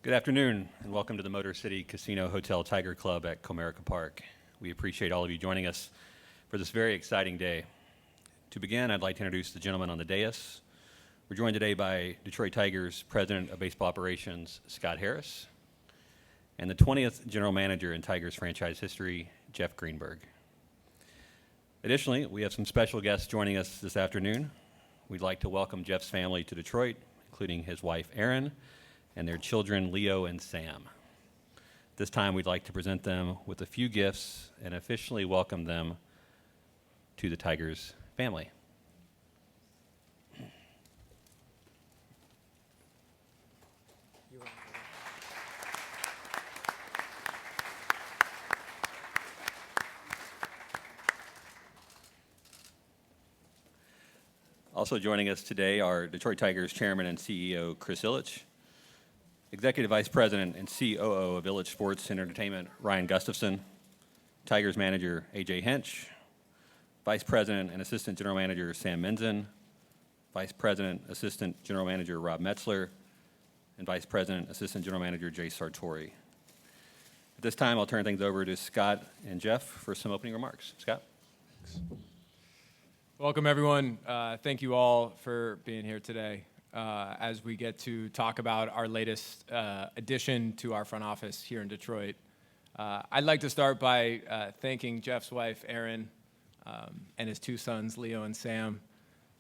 Good afternoon, and welcome to the Motor City Casino Hotel Tiger Club at Comerica Park. We appreciate all of you joining us for this very exciting day. To begin, I'd like to introduce the gentlemen on the dais. We're joined today by Detroit Tigers President of Baseball Operations, Scott Harris, and the 20th General Manager in Tigers franchise history, Jeff Greenberg. Additionally, we have some special guests joining us this afternoon. We'd like to welcome Jeff's family to Detroit, including his wife, Erin, and their children, Leo and Sam. This time, we'd like to present them with a few gifts and officially welcome them to the Tigers family. Also joining us today are Detroit Tigers Chairman and CEO Chris Ilitch, Executive Vice President and COO of Ilitch Sports and Entertainment, Ryan Gustafson, Tigers Manager, A.J. Hinch, Vice President and Assistant General Manager, Sam Menzin, Vice President, Assistant General Manager, Rob Metzler, and Vice President, Assistant General Manager, Jay Sartori. At this time, I'll turn things over to Scott and Jeff for some opening remarks. Scott? Thanks. Welcome, everyone. Thank you all for being here today. As we get to talk about our latest addition to our front office here in Detroit. I'd like to start by thanking Jeff's wife, Erin, and his two sons, Leo and Sam,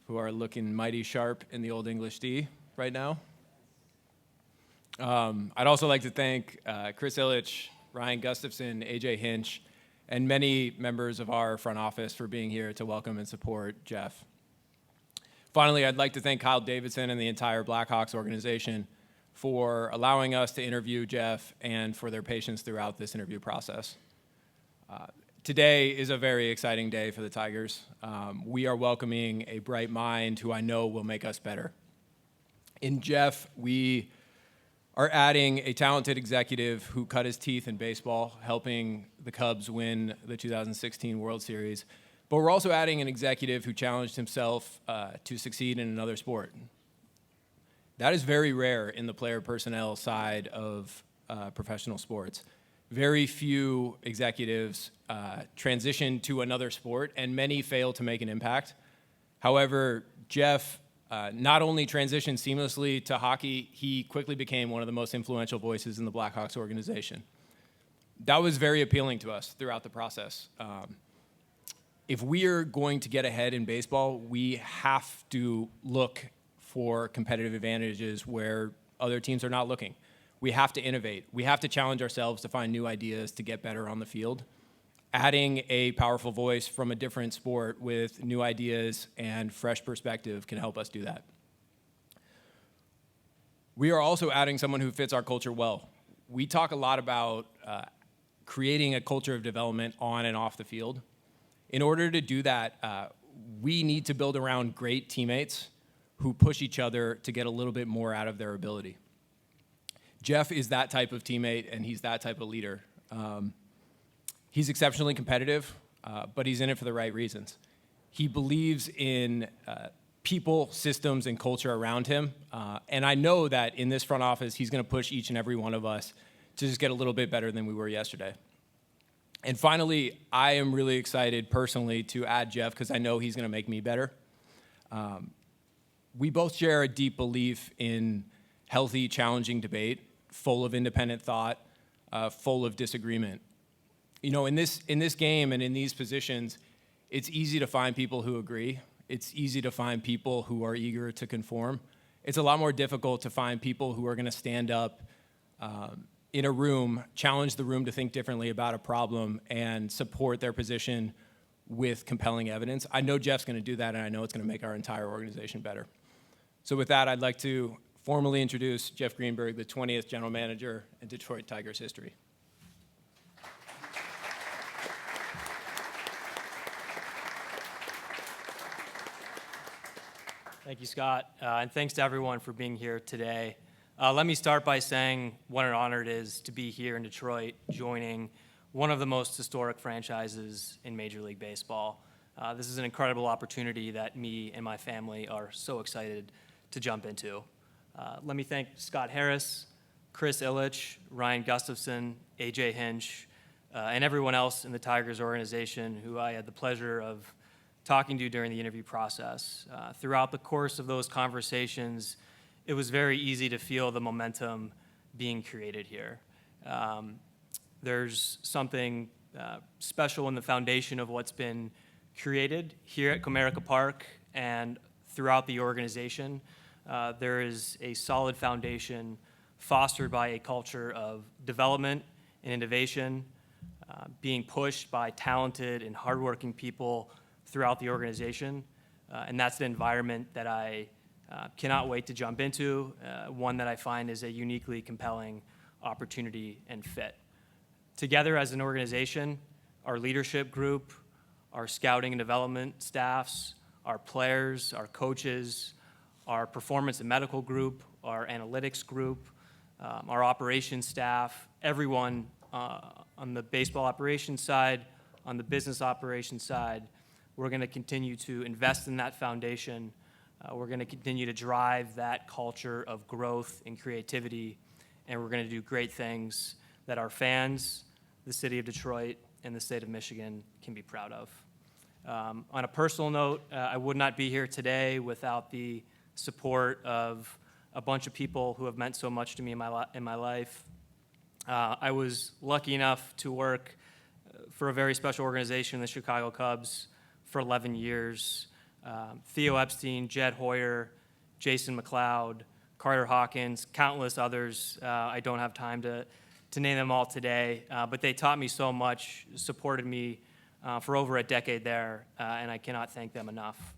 who are looking mighty sharp in the Old English D right now. I'd also like to thank Chris Ilitch, Ryan Gustafson, A.J. Hinch, and many members of our front office for being here to welcome and support Jeff. Finally, I'd like to thank Kyle Davidson and the entire Blackhawks organization for allowing us to interview Jeff and for their patience throughout this interview process. Today is a very exciting day for the Tigers. We are welcoming a bright mind who I know will make us better. In Jeff, we are adding a talented executive who cut his teeth in baseball, helping the Cubs win the 2016 World Series. But we're also adding an executive who challenged himself to succeed in another sport. That is very rare in the player personnel side of professional sports. Very few executives transition to another sport, and many fail to make an impact. However, Jeff not only transitioned seamlessly to hockey, he quickly became one of the most influential voices in the Blackhawks organization. That was very appealing to us throughout the process. If we are going to get ahead in baseball, we have to look for competitive advantages where other teams are not looking. We have to innovate. We have to challenge ourselves to find new ideas to get better on the field. Adding a powerful voice from a different sport with new ideas and fresh perspective can help us do that. We are also adding someone who fits our culture well. We talk a lot about creating a culture of development on and off the field. In order to do that, we need to build around great teammates who push each other to get a little bit more out of their ability. Jeff is that type of teammate, and he's that type of leader. He's exceptionally competitive, but he's in it for the right reasons. He believes in people, systems, and culture around him. And I know that in this front office, he's going to push each and every one of us to just get a little bit better than we were yesterday. And finally, I am really excited personally to add Jeff because I know he's going to make me better. We both share a deep belief in healthy, challenging debate, full of independent thought, full of disagreement. You know, in this game and in these positions, it's easy to find people who agree. It's easy to find people who are eager to conform. It's a lot more difficult to find people who are going to stand up in a room, challenge the room to think differently about a problem, and support their position with compelling evidence. I know Jeff's going to do that, and I know it's going to make our entire organization better. So with that, I'd like to formally introduce Jeff Greenberg, the 20th General Manager in Detroit Tigers history. Thank you, Scott, and thanks to everyone for being here today. Let me start by saying what an honor it is to be here in Detroit, joining one of the most historic franchises in Major League Baseball. This is an incredible opportunity that me and my family are so excited to jump into. Let me thank Scott Harris, Chris Ilitch, Ryan Gustafson, AJ Hinch, and everyone else in the Tigers organization who I had the pleasure of talking to during the interview process. Throughout the course of those conversations, it was very easy to feel the momentum being created here. There's something special in the foundation of what's been created here at Comerica Park and throughout the organization. There is a solid foundation fostered by a culture of development and innovation, being pushed by talented and hardworking people throughout the organization. And that's the environment that I cannot wait to jump into, one that I find is a uniquely compelling opportunity and fit. Together as an organization, our leadership group, our scouting and development staffs, our players, our coaches, our performance and medical group, our analytics group, our operations staff, everyone on the baseball operations side, on the business operations side, we're going to continue to invest in that foundation. We're going to continue to drive that culture of growth and creativity, and we're going to do great things that our fans, the city of Detroit, and the state of Michigan can be proud of. On a personal note, I would not be here today without the support of a bunch of people who have meant so much to me in my life. I was lucky enough to work for a very special organization, the Chicago Cubs, for 11 years. Theo Epstein, Jed Hoyer, Jason McLeod, Carter Hawkins, countless others. I don't have time to name them all today, but they taught me so much, supported me for over a decade there, and I cannot thank them enough.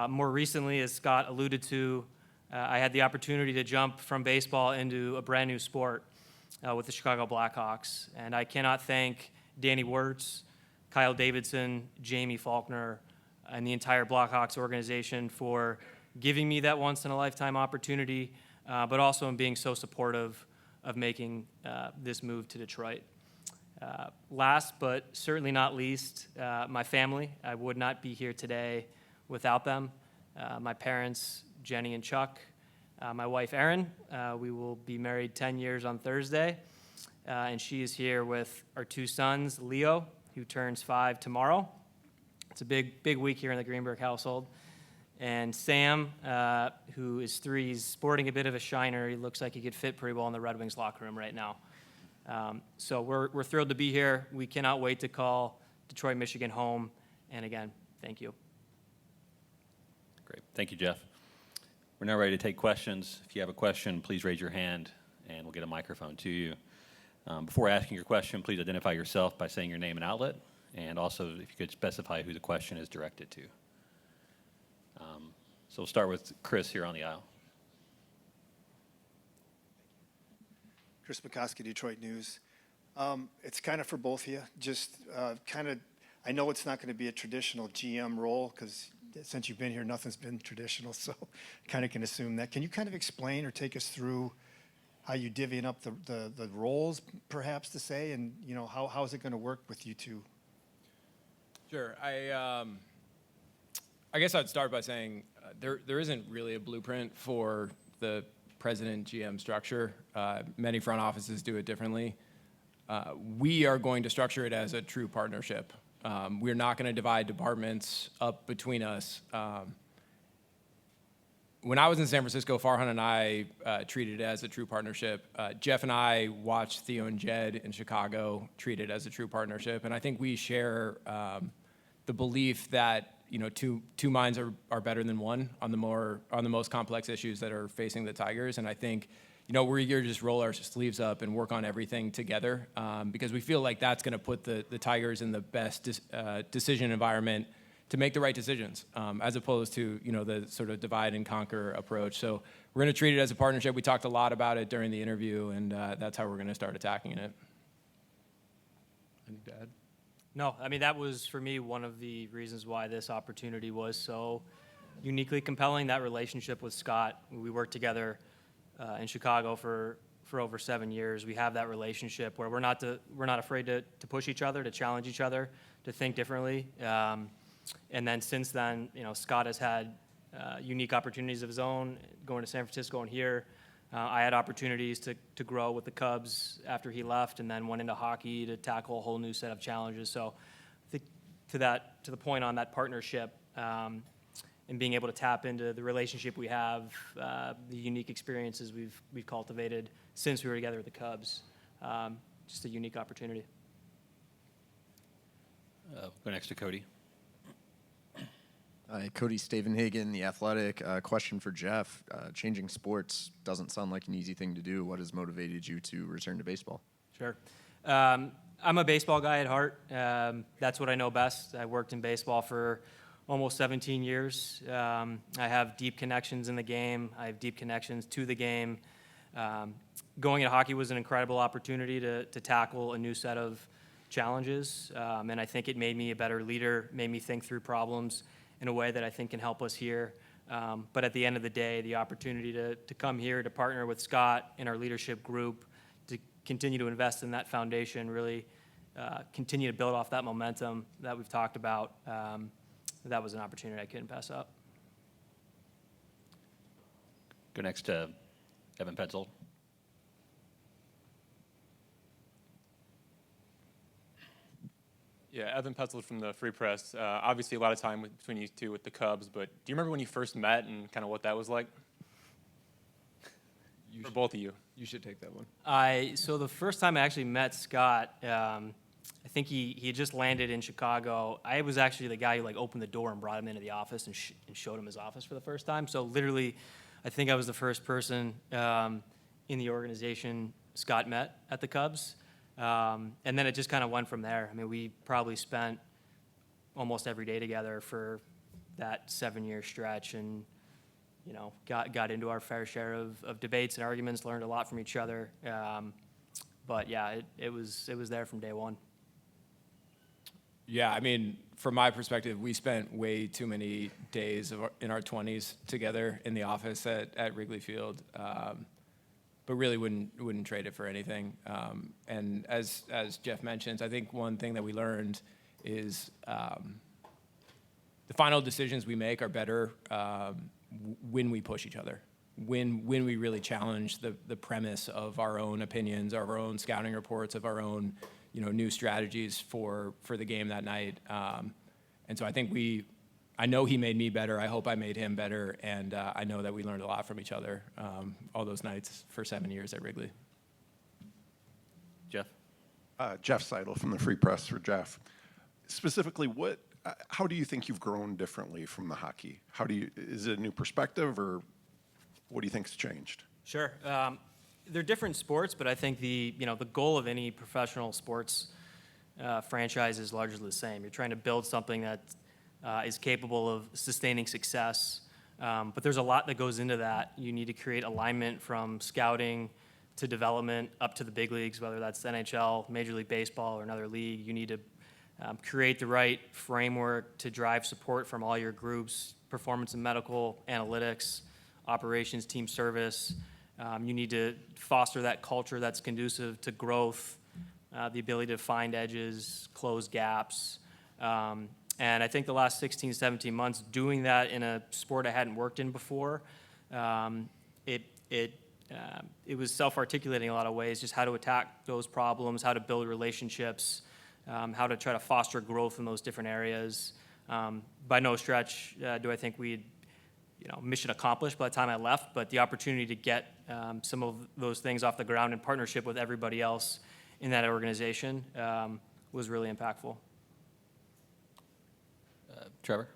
More recently, as Scott alluded to, I had the opportunity to jump from baseball into a brand new sport with the Chicago Blackhawks, and I cannot thank Danny Wirtz, Kyle Davidson, Jamie Faulkner, and the entire Blackhawks organization for giving me that once-in-a-lifetime opportunity, but also in being so supportive of making this move to Detroit. Last but certainly not least, my family. I would not be here today without them. My parents, Jenny and Chuck, my wife, Erin. We will be married 10 years on Thursday, and she is here with our two sons, Leo, who turns 5 tomorrow. It's a big week here in the Greenberg household. And Sam, who is 3, he's sporting a bit of a shiner. He looks like he could fit pretty well in the Red Wings locker room right now. So we're thrilled to be here. We cannot wait to call Detroit, Michigan home. And again, thank you. Great. Thank you, Jeff. We're now ready to take questions. If you have a question, please raise your hand, and we'll get a microphone to you. Before asking your question, please identify yourself by saying your name and outlet, and also if you could specify who the question is directed to. So we'll start with Chris here on the aisle. Chris McCoskey, Detroit News. It's kind of for both of you. Just I know it's not going to be a traditional GM role because since you've been here, nothing's been traditional, so kind of can assume that. Can you kind of explain or take us through how you divvying up the roles, perhaps to say, and how is it going to work with you two? Sure. I guess I'd start by saying there isn't really a blueprint for the president GM structure. Many front offices do it differently. We are going to structure it as a true partnership. We're not going to divide departments up between us. When I was in San Francisco, Farhan and I treated it as a true partnership. Jeff and I watched Theo and Jed in Chicago treat it as a true partnership, and I think we share the belief that two minds are better than one on the most complex issues that are facing the Tigers. And I think we're eager to just roll our sleeves up and work on everything together because we feel like that's going to put the Tigers in the best decision environment to make the right decisions, as opposed to the sort of divide and conquer approach. So we're going to treat it as a partnership. We talked a lot about it during the interview, and that's how we're going to start attacking it. Anything to add? No, I mean, that was, for me, one of the reasons why this opportunity was so uniquely compelling, that relationship with Scott. We worked together in Chicago for over 7 years. We have that relationship where we're not afraid to push each other, to challenge each other, to think differently. And then since then, Scott has had unique opportunities of his own, going to San Francisco and here. I had opportunities to grow with the Cubs after he left, and then went into hockey to tackle a whole new set of challenges. So I think to the point on that partnership, and being able to tap into the relationship we have, the unique experiences we've cultivated since we were together with the Cubs, just a unique opportunity. Go next to Cody. Hi, Cody Stavenhagen, The Athletic. Question for Jeff. Changing sports doesn't sound like an easy thing to do. What has motivated you to return to baseball? Sure. I'm a baseball guy at heart. That's what I know best. I worked in baseball for almost 17 years. I have deep connections in the game. I have deep connections to the game. Going into hockey was an incredible opportunity to tackle a new set of challenges, and I think it made me a better leader, made me think through problems in a way that I think can help us here. But at the end of the day, the opportunity to come here, to partner with Scott in our leadership group, to continue to invest in that foundation, really continue to build off that momentum that we've talked about, that was an opportunity I couldn't pass up. Go next to Evan Petzold. Yeah, Evan Petzold from the Free Press. Obviously, a lot of time between you two with the Cubs, but do you remember when you first met and kind of what that was like? For both of you. You should take that one. So the first time I actually met Scott, I think he had just landed in Chicago. I was actually the guy who opened the door and brought him into the office and showed him his office for the first time. So literally, I think I was the first person in the organization Scott met at the Cubs. And then it just kind of went from there. I mean, we probably spent almost every day together for that 7-year stretch, and got into our fair share of debates and arguments, learned a lot from each other. But yeah, it was there from day one. Yeah, I mean, from my perspective, we spent way too many days in our 20s together in the office at Wrigley Field, but really wouldn't trade it for anything. And as Jeff mentions, I think one thing that we learned is the final decisions we make are better when we push each other, when we really challenge the premise of our own opinions, of our own scouting reports, of our own new strategies for the game that night. And so I think I know he made me better. I hope I made him better. And I know that we learned a lot from each other all those nights for 7 years at Wrigley. Jeff? Jeff Seidel from the Free Press for Jeff. Specifically, how do you think you've grown differently from the hockey? Is it a new perspective, or what do you think's changed? Sure. They're different sports, but I think the goal of any professional sports franchise is largely the same. You're trying to build something that is capable of sustaining success, but there's a lot that goes into that. You need to create alignment from scouting to development up to the big leagues, whether that's NHL, Major League Baseball, or another league. You need to create the right framework to drive support from all your groups, performance and medical, analytics, operations, team service. You need to foster that culture that's conducive to growth, the ability to find edges, close gaps. And I think the last 16, 17 months, doing that in a sport I hadn't worked in before, it was self-articulating in a lot of ways, just how to attack those problems, how to build relationships, how to try to foster growth in those different areas. By no stretch do I think we'd mission accomplished by the time I left, but the opportunity to get some of those things off the ground in partnership with everybody else in that organization was really impactful. Trevor?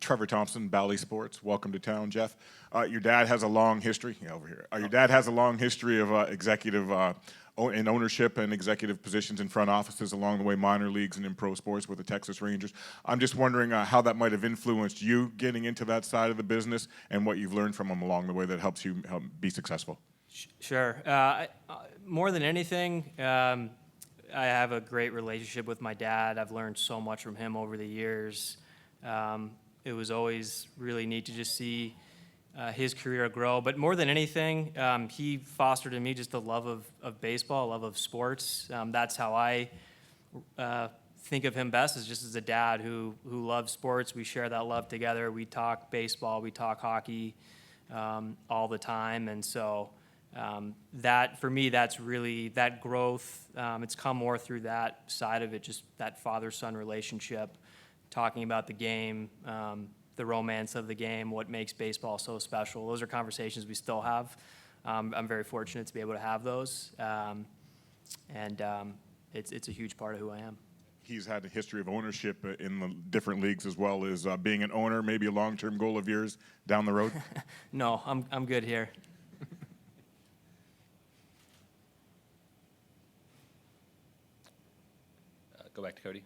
Trevor Thompson, Bally Sports. Welcome to town, Jeff. Your dad has a long history. Over here. Your dad has a long history of executive in ownership and executive positions in front offices along the way, minor leagues and in pro sports with the Texas Rangers. I'm just wondering how that might have influenced you getting into that side of the business and what you've learned from him along the way that helps you be successful. Sure. More than anything, I have a great relationship with my dad. I've learned so much from him over the years. It was always really neat to just see his career grow. But more than anything, he fostered in me just a love of baseball, a love of sports. That's how I think of him best, is just as a dad who loves sports. We share that love together. We talk baseball, we talk hockey. all the time. And so that, for me, that's really, that growth, it's come more through that side of it, just that father-son relationship, talking about the game, the romance of the game, what makes baseball so special. Those are conversations we still have. I'm very fortunate to be able to have those. And it's a huge part of who I am. He's had a history of ownership in the different leagues as well as being an owner, maybe a long-term goal of yours down the road? No, I'm good here. Go back to Cody.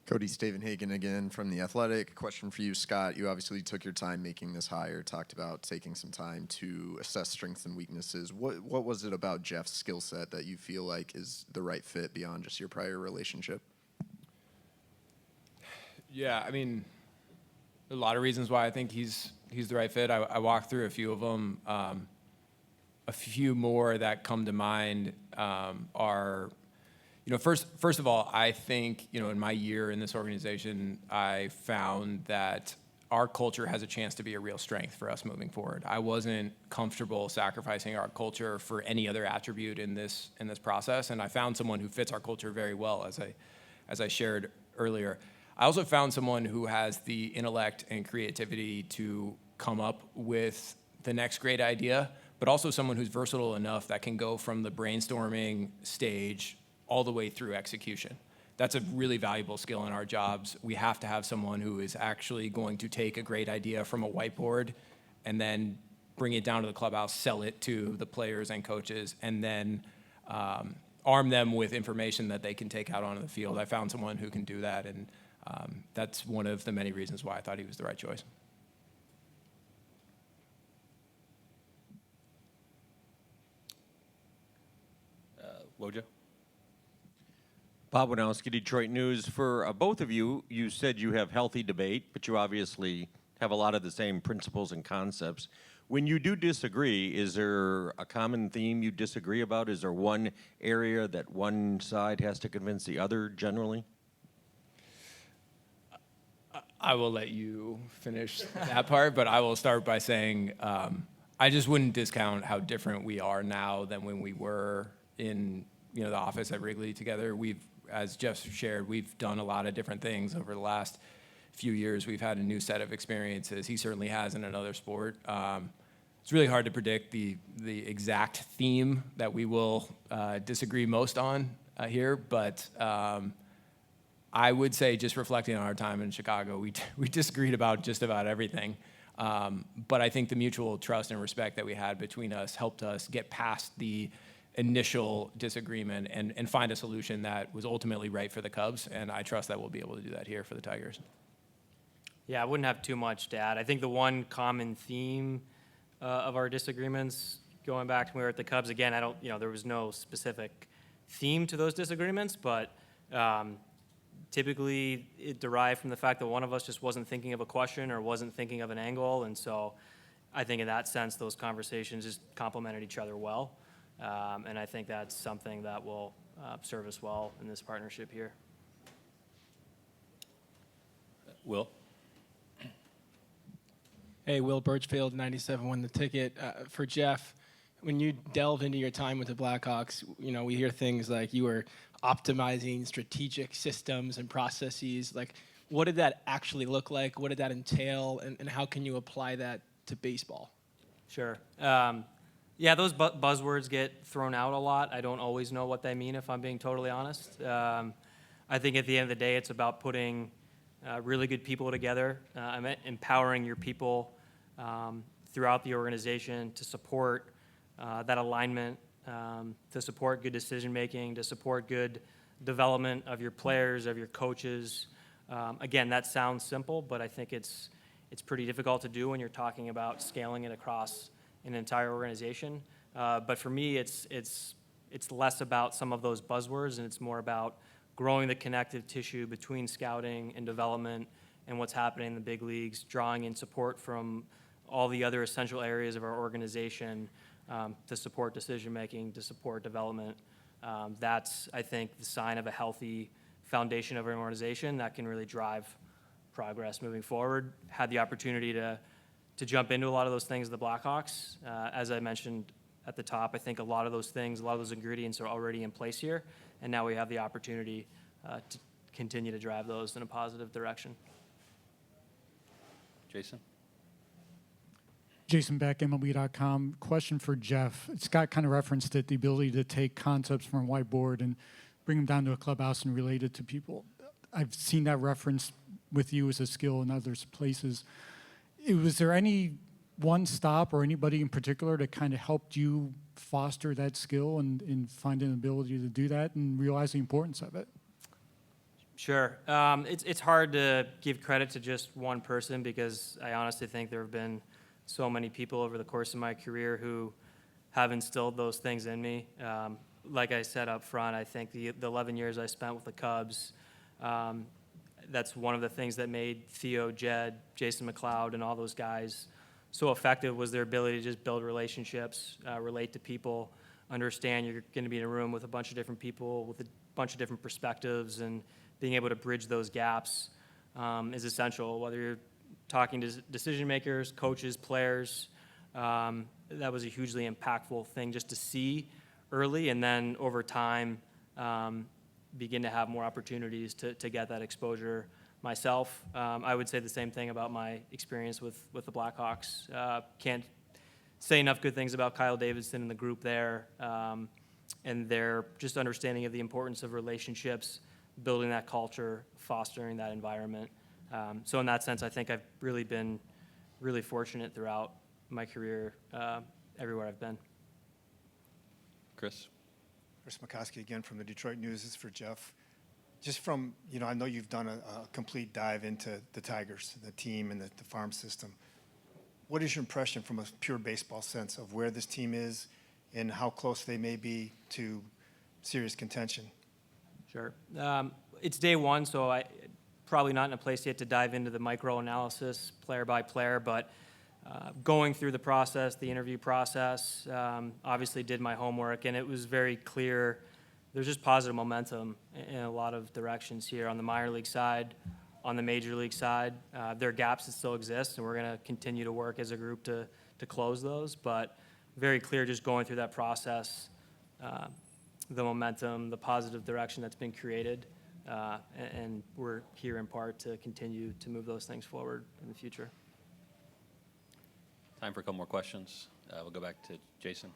Cody Stavenhagen again from The Athletic. Question for you, Scott. You obviously took your time making this hire, talked about taking some time to assess strengths and weaknesses. What was it about Jeff's skill set that you feel like is the right fit beyond just your prior relationship? Yeah, I mean, a lot of reasons why I think he's the right fit. I walked through a few of them. A few more that come to mind are, first of all, I think, in my year in this organization, I found that our culture has a chance to be a real strength for us moving forward. I wasn't comfortable sacrificing our culture for any other attribute in this process, and I found someone who fits our culture very well, as I shared earlier. I also found someone who has the intellect and creativity to come up with the next great idea, but also someone who's versatile enough that can go from the brainstorming stage all the way through execution. That's a really valuable skill in our jobs. We have to have someone who is actually going to take a great idea from a whiteboard and then bring it down to the clubhouse, sell it to the players and coaches, and then arm them with information that they can take out onto the field. I found someone who can do that, and that's one of the many reasons why I thought he was the right choice. Wojo? Bob Winowski, Detroit News. For both of you, you said you have healthy debate, but you obviously have a lot of the same principles and concepts. When you do disagree, is there a common theme you disagree about? Is there one area that one side has to convince the other generally? I will let you finish that part, but I will start by saying I just wouldn't discount how different we are now than when we were in the office at Wrigley together. As Jeff shared, we've done a lot of different things over the last few years. We've had a new set of experiences. He certainly has in another sport. It's really hard to predict the exact theme that we will disagree most on here, but I would say, just reflecting on our time in Chicago, we disagreed about just about everything. But I think the mutual trust and respect that we had between us helped us get past the initial disagreement and find a solution that was ultimately right for the Cubs, and I trust that we'll be able to do that here for the Tigers. Yeah, I wouldn't have too much to add. I think the one common theme of our disagreements, going back to when we were at the Cubs, again, there was no specific theme to those disagreements, but typically it derived from the fact that one of us just wasn't thinking of a question or wasn't thinking of an angle, and so I think in that sense, those conversations just complemented each other well. And I think that's something that will serve us well in this partnership here. Will? Hey, Will Birchfield, 97 Won the Ticket. For Jeff, when you delve into your time with the Blackhawks, we hear things like you were optimizing strategic systems and processes. Like, what did that actually look like? What did that entail? And how can you apply that to baseball? Sure. Yeah, those buzzwords get thrown out a lot. I don't always know what they mean, if I'm being totally honest. I think at the end of the day, it's about putting really good people together, empowering your people throughout the organization to support that alignment, to support good decision-making, to support good development of your players, of your coaches. Again, that sounds simple, but I think it's pretty difficult to do when you're talking about scaling it across an entire organization. But for me, it's less about some of those buzzwords, and it's more about growing the connective tissue between scouting and development and what's happening in the big leagues, drawing in support from all the other essential areas of our organization to support decision-making, to support development. That's, I think, the sign of a healthy foundation of an organization that can really drive progress moving forward. Had the opportunity to to jump into a lot of those things at the Blackhawks. As I mentioned at the top, I think a lot of those things, a lot of those ingredients are already in place here, and now we have the opportunity to continue to drive those in a positive direction. Jason? Jason Beck, MLB.com. Question for Jeff. Scott kind of referenced it, the ability to take concepts from a whiteboard and bring them down to a clubhouse and relate it to people. I've seen that referenced with you as a skill in other places. Was there any one stop or anybody in particular that kind of helped you foster that skill and find an ability to do that and realize the importance of it? Sure. It's hard to give credit to just one person because I honestly think there have been so many people over the course of my career who have instilled those things in me. Like I said up front, I think the 11 years I spent with the Cubs, that's one of the things that made Theo, Jed, Jason McLeod, and all those guys so effective was their ability to just build relationships, relate to people, understand you're going to be in a room with a bunch of different people with a bunch of different perspectives, and being able to bridge those gaps is essential, whether you're talking to decision makers, coaches, players. That was a hugely impactful thing just to see early, and then over time begin to have more opportunities to get that exposure myself. I would say the same thing about my experience with the Blackhawks. Can't say enough good things about Kyle Davidson and the group there, and their just understanding of the importance of relationships, building that culture, fostering that environment. So in that sense, I think I've really been really fortunate throughout my career, everywhere I've been. Chris? Chris McCoskey again from the Detroit News. This is for Jeff. Just from, I know you've done a complete dive into the Tigers, the team and the farm system. What is your impression from a pure baseball sense of where this team is and how close they may be to serious contention? Sure. It's day one, so I probably not in a place yet to dive into the micro analysis player by player, but going through the process, the interview process, obviously did my homework, and it was very clear there's just positive momentum in a lot of directions here on the minor league side, on the major league side. There are gaps that still exist, and we're going to continue to work as a group to close those, but very clear just going through that process, the momentum, the positive direction that's been created, and we're here in part to continue to move those things forward in the future. Time for a couple more questions. We'll go back to Jason.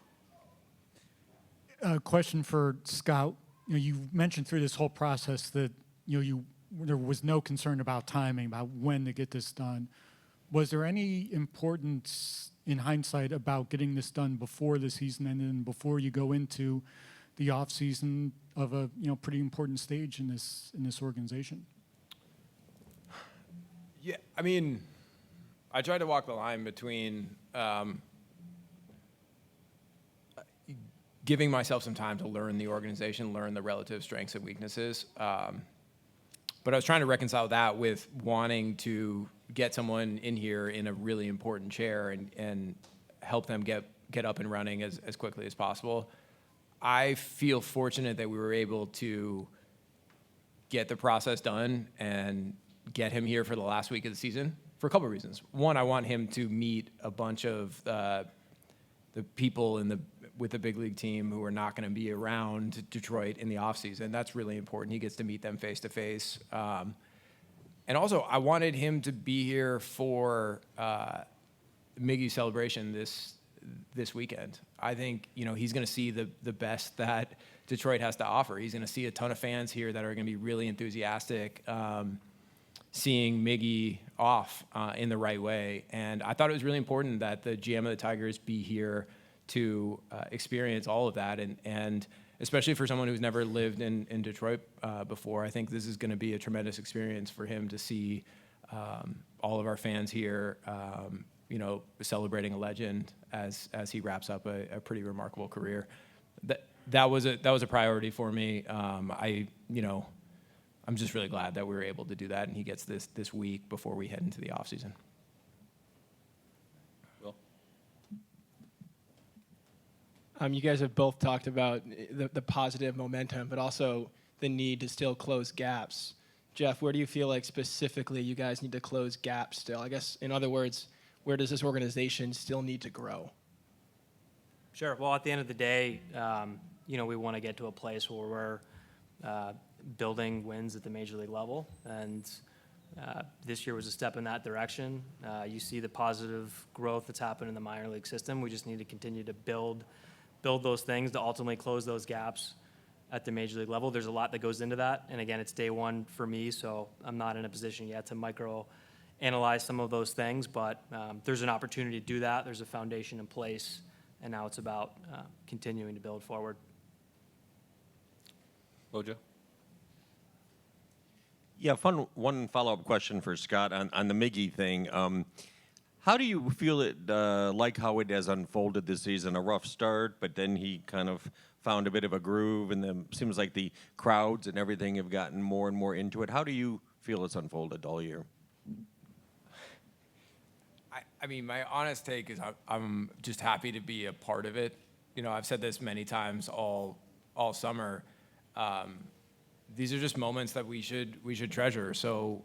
Question for Scott. You mentioned through this whole process that there was no concern about timing, about when to get this done. Was there any importance in hindsight about getting this done before the season ended and before you go into the off season of a pretty important stage in this organization? Yeah, I mean, I tried to walk the line between giving myself some time to learn the organization, learn the relative strengths and weaknesses. But I was trying to reconcile that with wanting to get someone in here in a really important chair and help them get up and running as quickly as possible. I feel fortunate that we were able to get the process done and get him here for the last week of the season for a couple of reasons. One, I want him to meet a bunch of the people with the big league team who are not going to be around Detroit in the offseason. That's really important. He gets to meet them face to face. And also, I wanted him to be here for Miggy's celebration this weekend. I think he's going to see the best that Detroit has to offer. He's going to see a ton of fans here that are going to be really enthusiastic, seeing Miggy off in the right way. And I thought it was really important that the GM of the Tigers be here to experience all of that, and especially for someone who's never lived in Detroit before. I think this is going to be a tremendous experience for him to see all of our fans here, celebrating a legend as he wraps up a pretty remarkable career. That was a priority for me. I'm just really glad that we were able to do that, and he gets this week before we head into the offseason. Will? You guys have both talked about the positive momentum, but also the need to still close gaps. Jeff, where do you feel like specifically you guys need to close gaps still? I guess, in other words, Where does this organization still need to grow? Sure. Well, at the end of the day, we want to get to a place where we're building wins at the major league level, and this year was a step in that direction. You see the positive growth that's happened in the minor league system. We just need to continue to build those things to ultimately close those gaps at the major league level. There's a lot that goes into that, and again, it's day one for me, so I'm not in a position yet to micro-analyze some of those things, but there's an opportunity to do that. There's a foundation in place, and now it's about continuing to build forward. Bojo? Yeah, one follow-up question for Scott on the Miggy thing. How do you feel like how it has unfolded this season? A rough start, but then he kind of found a bit of a groove, and then seems like the crowds and everything have gotten more and more into it. How do you feel it's unfolded all year? I mean, my honest take is I'm just happy to be a part of it. I've said this many times all summer. These are just moments that we should treasure. So,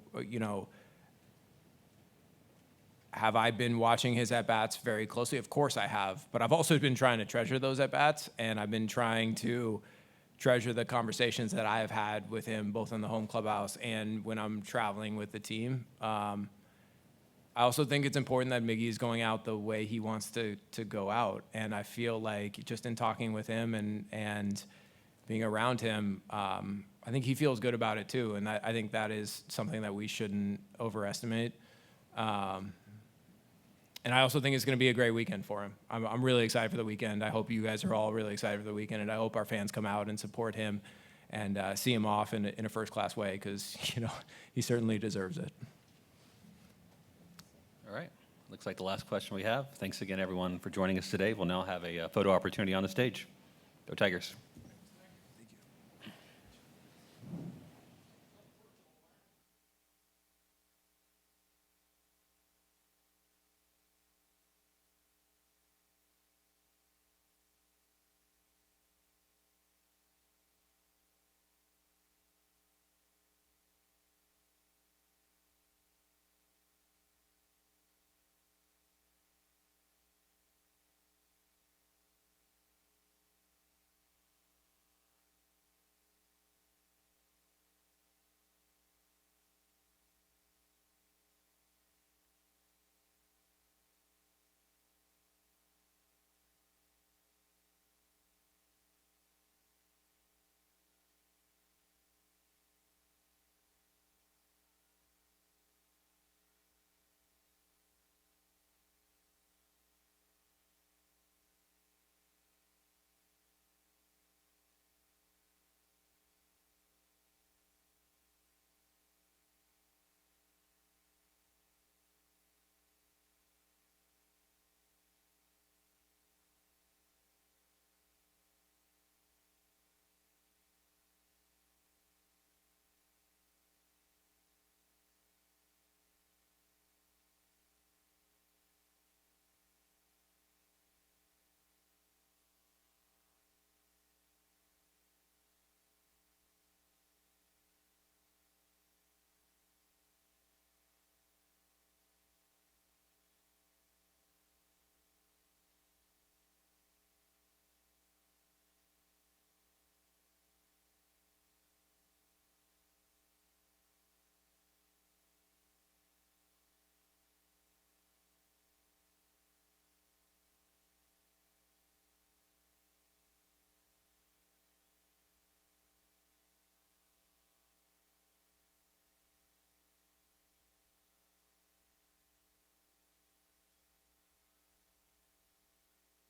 have I been watching his at-bats very closely? Of course I have, but I've also been trying to treasure those at-bats, and I've been trying to treasure the conversations that I have had with him, both in the home clubhouse and when I'm traveling with the team. I also think it's important that Miggy is going out the way he wants to go out, and I feel like just in talking with him and being around him, I think he feels good about it too, and I think that is something that we shouldn't overestimate. And I also think it's going to be a great weekend for him. I'm really excited for the weekend. I hope you guys are all really excited for the weekend, and I hope our fans come out and support him and see him off in a first-class way, because he certainly deserves it. All right. Looks like the last question we have. Thanks again, everyone, for joining us today. We'll now have a photo opportunity on the stage. Go Tigers.